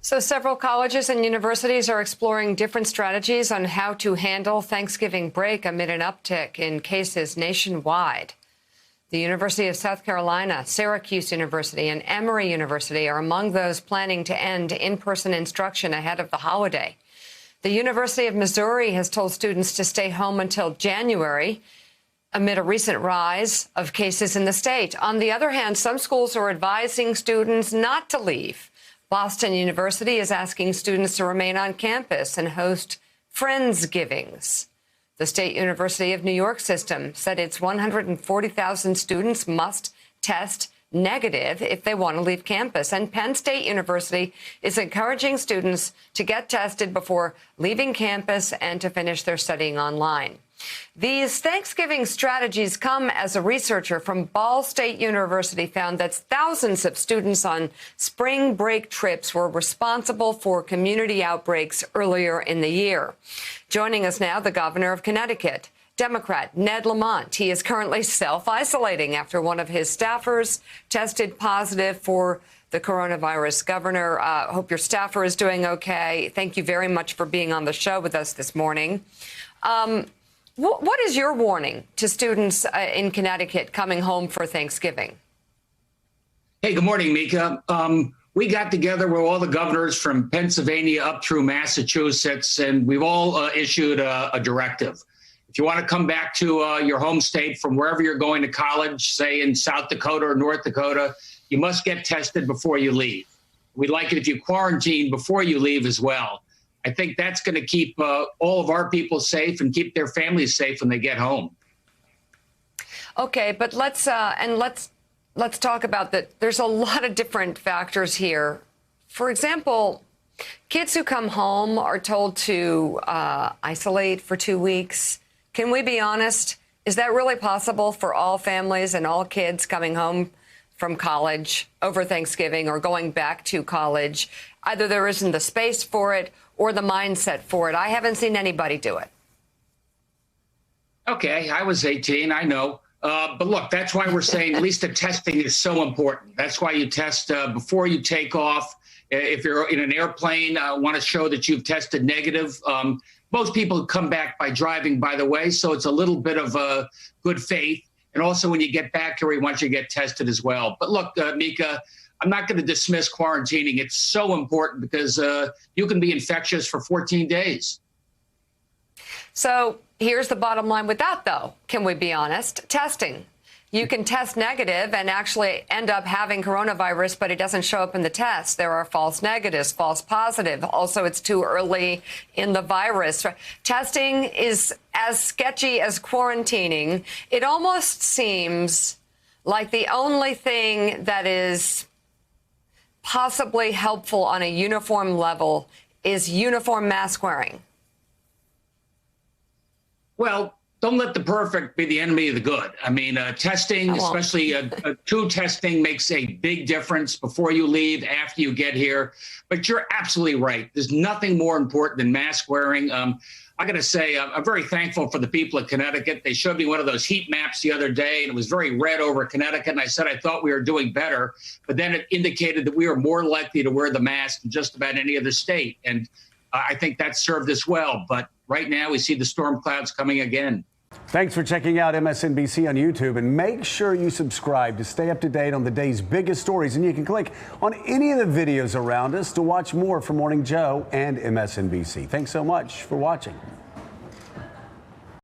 So several colleges and universities are exploring different strategies on how to handle Thanksgiving break amid an uptick in cases nationwide. The University of South Carolina, Syracuse University, and Emory University are among those planning to end in-person instruction ahead of the holiday. The University of Missouri has told students to stay home until January amid a recent rise of cases in the state. On the other hand, some schools are advising students not to leave. Boston University is asking students to remain on campus and host Friendsgivings. The State University of New York system said its 140,000 students must test negative if they want to leave campus. And Penn State University is encouraging students to get tested before leaving campus and to finish their studying online. These Thanksgiving strategies come as a researcher from Ball State University found that thousands of students on spring break trips were responsible for community outbreaks earlier in the year. Joining us now, the governor of Connecticut, Democrat Ned Lamont. He is currently self-isolating after one of his staffers tested positive for the coronavirus. Governor, hope your staffer is doing okay. Thank you very much for being on the show with us this morning. What is your warning to students in Connecticut coming home for Thanksgiving? Hey, good morning, Mika. We got together with all the governors from Pennsylvania up through Massachusetts, and we've all issued a directive. If you want to come back to your home state from wherever you're going to college, say in South Dakota or North Dakota, you must get tested before you leave. We'd like it if you quarantine before you leave as well. I think that's going to keep all of our people safe and keep their families safe when they get home. Okay, but let's talk about that. There's a lot of different factors here. For example, kids who come home are told to isolate for 2 weeks. Can we be honest? Is that really possible for all families and all kids coming home from college over Thanksgiving or going back to college? Either there isn't the space for it or the mindset for it. I haven't seen anybody do it. Okay, I was 18, I know. But look, that's why we're saying at least the testing is so important. That's why you test before you take off. If you're in an airplane, want to show that you've tested negative. Most people come back by driving, by the way, so it's a little bit of good faith. And also when you get back here, we want you to get tested as well. But look, Mika, I'm not going to dismiss quarantining. It's so important because you can be infectious for 14 days. So here's the bottom line with that, though. Can we be honest? Testing. You can test negative and actually end up having coronavirus, but it doesn't show up in the test. There are false negatives, false positive. Also, it's too early in the virus. Testing is as sketchy as quarantining. It almost seems like the only thing that is possibly helpful on a uniform level is uniform mask wearing. Well, don't let the perfect be the enemy of the good. I mean, testing, especially true testing, makes a big difference before you leave, after you get here. But you're absolutely right. There's nothing more important than mask wearing. I got to say, I'm very thankful for the people of Connecticut. They showed me one of those heat maps the other day, and it was very red over Connecticut. And I said I thought we were doing better. But then it indicated that we were more likely to wear the mask than just about any other state. And I think that served us well. But right now, we see the storm clouds coming again. Thanks for checking out MSNBC on YouTube, and make sure you subscribe to stay up to date on the day's biggest stories. And you can click on any of the videos around us to watch more from Morning Joe and MSNBC. Thanks so much for watching.